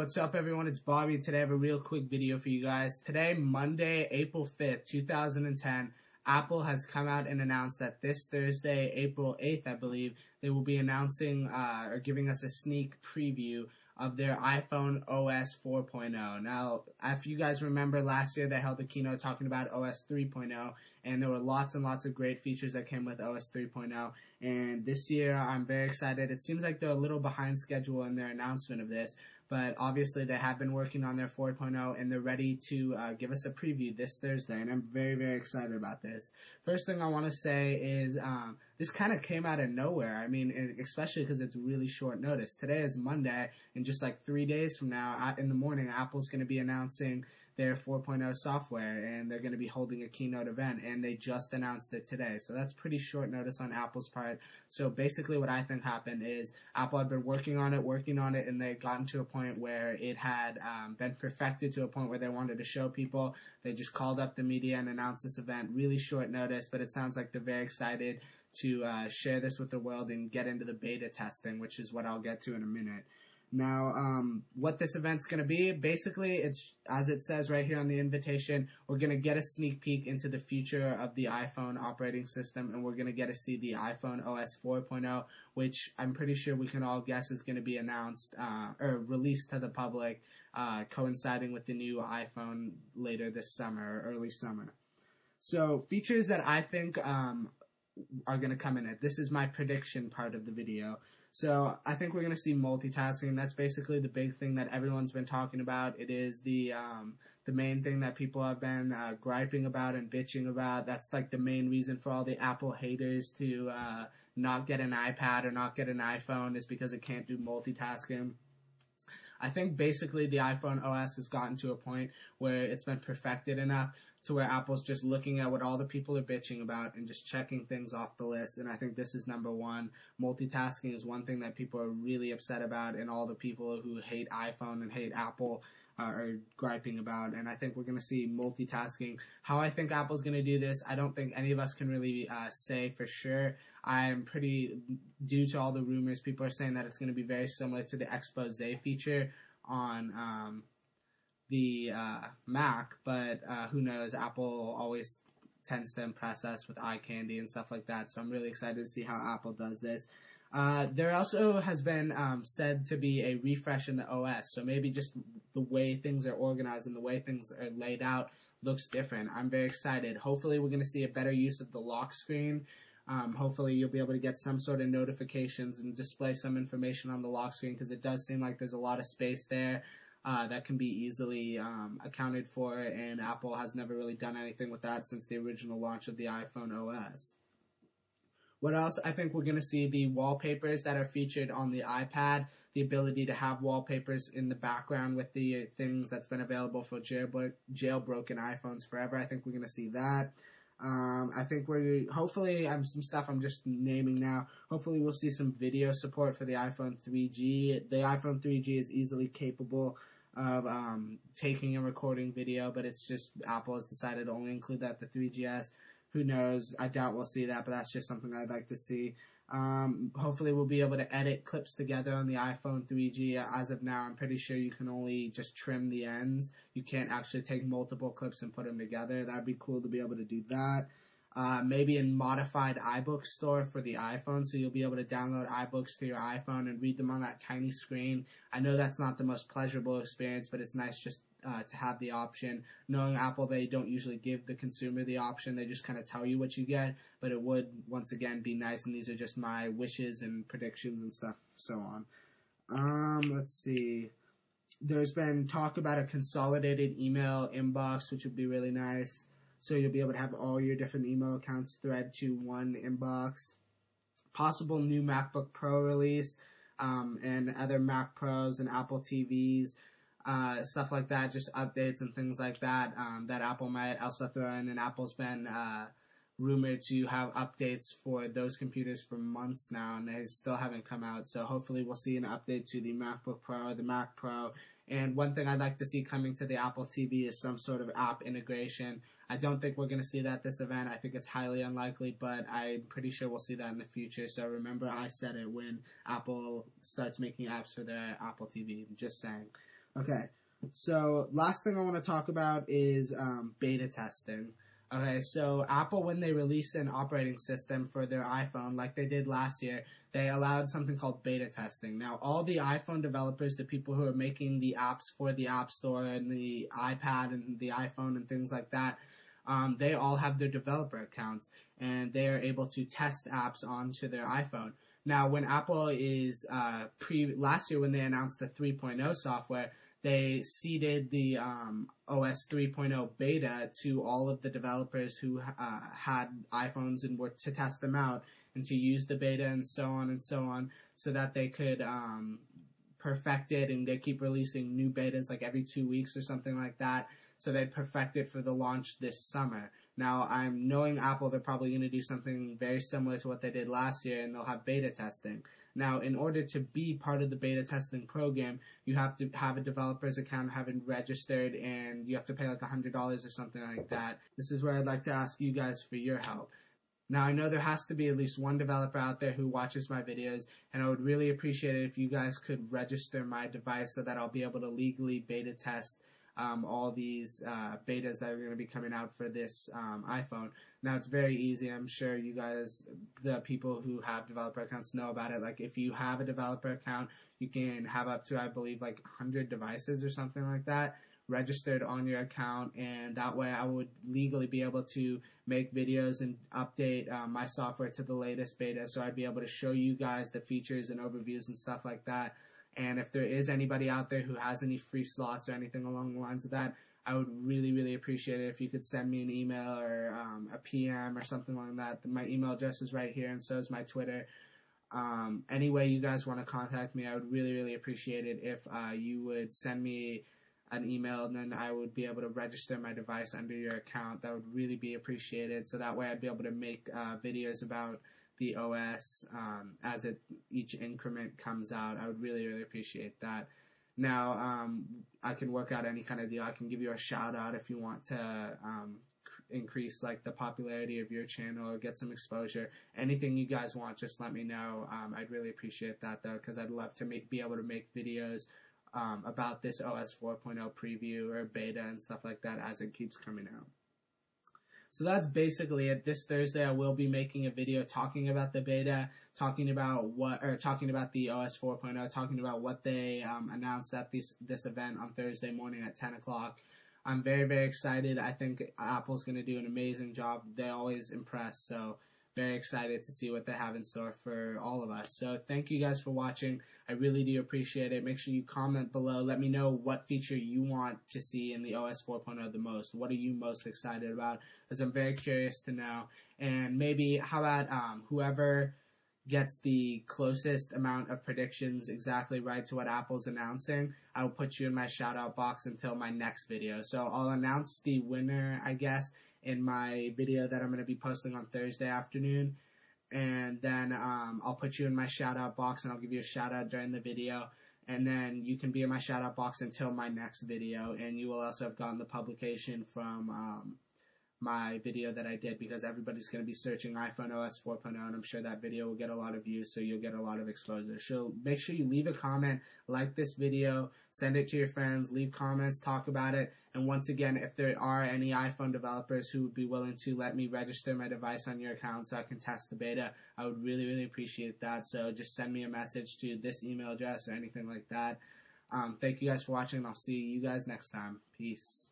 What's up everyone, it's Bobby. Today I have a real quick video for you guys. Today, Monday, April 5th, 2010, Apple has come out and announced that this Thursday, April 8th, I believe, they will be announcing or giving us a sneak preview of their iPhone OS 4.0. Now, if you guys remember last year, they held a keynote talking about OS 3.0, and there were lots and lots of great features that came with OS 3.0. And this year, I'm very excited. It seems like they're a little behind schedule in their announcement of this, but obviously they have been working on their 4.0, and they're ready to give us a preview this Thursday, and I'm very, very excited about this. First thing I want to say is this kind of came out of nowhere. I mean, especially because it's really short notice. Today is Monday, and just like 3 days from now, in the morning, Apple's going to be announcing their 4.0 software, and they're going to be holding a keynote event, and they just announced it today. So that's pretty short notice on Apple's part. So basically what I think happened is Apple had been working on it, and they had gotten to a point where it had been perfected to a point where they wanted to show people. They just called up the media and announced this event. Really short notice, but it sounds like they're very excited to share this with the world and get into the beta testing, which is what I'll get to in a minute. Now, what this event's going to be, basically, it's, as it says right here on the invitation, we're going to get a sneak peek into the future of the iPhone operating system, and we're going to get to see the iPhone OS 4.0, which I'm pretty sure we can all guess is going to be announced or released to the public, coinciding with the new iPhone later this summer, or early summer. So, features that I think are going to come in it. This is my prediction part of the video. So I think we're going to see multitasking. That's basically the big thing that everyone's been talking about. It is the main thing that people have been griping about and bitching about. That's like the main reason for all the Apple haters to not get an iPad or not get an iPhone, is because it can't do multitasking. I think basically the iPhone OS has gotten to a point where it's been perfected enough to where Apple's just looking at what all the people are bitching about and just checking things off the list. And I think this is number one. Multitasking is one thing that people are really upset about, and all the people who hate iPhone and hate Apple are griping about. And I think we're going to see multitasking. How I think Apple's going to do this, I don't think any of us can really say for sure. Due to all the rumors, people are saying that it's going to be very similar to the expose feature on the Mac, but who knows? Apple always tends to impress us with eye candy and stuff like that, so I'm really excited to see how Apple does this. There also has been said to be a refresh in the OS, so maybe just the way things are organized and the way things are laid out looks different. I'm very excited. Hopefully we're going to see a better use of the lock screen. Hopefully you'll be able to get some sort of notifications and display some information on the lock screen, because it does seem like there's a lot of space there that can be easily accounted for, and Apple has never really done anything with that since the original launch of the iPhone OS. What else? I think we're going to see the wallpapers that are featured on the iPad, the ability to have wallpapers in the background with the things that's been available for jailbroken iPhones forever. I think we're going to see that. I think hopefully, some stuff I'm just naming now. Hopefully we'll see some video support for the iPhone 3G. The iPhone 3G is easily capable of taking and recording video, but it's just Apple has decided to only include that the 3GS. Who knows? I doubt we'll see that, but that's just something I'd like to see. Hopefully we'll be able to edit clips together on the iPhone 3G. As of now, I'm pretty sure you can only just trim the ends. You can't actually take multiple clips and put them together. That'd be cool to be able to do that. Maybe a modified iBook store for the iPhone, so you'll be able to download iBooks to your iPhone and read them on that tiny screen. I know that's not the most pleasurable experience, but it's nice just to have the option. Knowing Apple, they don't usually give the consumer the option. They just kind of tell you what you get, but it would, once again, be nice, and these are just my wishes and predictions and stuff, so on. Let's see. There's been talk about a consolidated email inbox, which would be really nice. So you'll be able to have all your different email accounts thread to one inbox. Possible new MacBook Pro release, and other Mac Pros and Apple TVs, stuff like that, just updates and things like that, that Apple might also throw in. And Apple's been rumored to have updates for those computers for months now, and they still haven't come out. So hopefully we'll see an update to the MacBook Pro, the Mac Pro. And one thing I'd like to see coming to the Apple TV is some sort of app integration. I don't think we're going to see that this event. I think it's highly unlikely, but I'm pretty sure we'll see that in the future. So remember, I said it when Apple starts making apps for their Apple TV. I'm just saying. Okay, so last thing I want to talk about is beta testing. Okay, so Apple, when they release an operating system for their iPhone, like they did last year, they allowed something called beta testing. Now, all the iPhone developers, the people who are making the apps for the App Store and the iPad and the iPhone and things like that, they all have their developer accounts, and they are able to test apps onto their iPhone. Now, when Apple is last year when they announced the 3.0 software, they seeded the OS 3.0 beta to all of the developers who had iPhones and were to test them out and to use the beta and so on, so that they could perfect it, and they keep releasing new betas like every 2 weeks or something like that, so they perfect it for the launch this summer. Now, I'm knowing Apple, they're probably going to do something very similar to what they did last year, and they'll have beta testing. Now, in order to be part of the beta testing program, you have to have a developer's account, have it registered, and you have to pay like $100 or something like that. This is where I'd like to ask you guys for your help. Now, I know there has to be at least one developer out there who watches my videos, and I would really appreciate it if you guys could register my device so that I'll be able to legally beta test all these betas that are going to be coming out for this iPhone. Now, it's very easy. I'm sure you guys, the people who have developer accounts, know about it. Like, if you have a developer account, you can have up to, I believe, like 100 devices or something like that registered on your account, and that way I would legally be able to make videos and update my software to the latest beta, so I'd be able to show you guys the features and overviews and stuff like that. And if there is anybody out there who has any free slots or anything along the lines of that, I would really, really appreciate it if you could send me an email or a PM or something like that. My email address is right here, and so is my Twitter. Any way you guys want to contact me, I would really, really appreciate it if you would send me an email, and then I would be able to register my device under your account. That would really be appreciated, so that way I'd be able to make videos about the OS as each increment comes out. I would really, really appreciate that. Now, I can work out any kind of deal. I can give you a shout out if you want to increase like the popularity of your channel or get some exposure. Anything you guys want, just let me know. I'd really appreciate that, though, because I'd love to be able to make videos about this OS 4.0 preview or beta and stuff like that as it keeps coming out. So that's basically it. This Thursday I will be making a video talking about the beta, talking about the OS 4.0, talking about what they announced at this event on Thursday morning at 10 o'clock. I'm very, very excited. I think Apple's going to do an amazing job. They always impress, so very excited to see what they have in store for all of us. So thank you guys for watching. I really do appreciate it. Make sure you comment below. Let me know what feature you want to see in the OS 4.0 the most. What are you most excited about? Because I'm very curious to know. And maybe how about whoever gets the closest amount of predictions exactly right to what Apple's announcing, I will put you in my shout out box until my next video. So I'll announce the winner, I guess, in my video that I'm going to be posting on Thursday afternoon, and then I'll put you in my shout out box, and I'll give you a shout out during the video, and then you can be in my shout out box until my next video, and you will also have gotten the publication from my video that I did, because everybody's going to be searching iPhone OS 4.0, and I'm sure that video will get a lot of views, so you'll get a lot of exposure. So make sure you leave a comment, like this video, send it to your friends, leave comments, talk about it, and once again, if there are any iPhone developers who would be willing to let me register my device on your account so I can test the beta, I would really, really appreciate that. So just send me a message to this email address or anything like that. Thank you guys for watching, and I'll see you guys next time. Peace.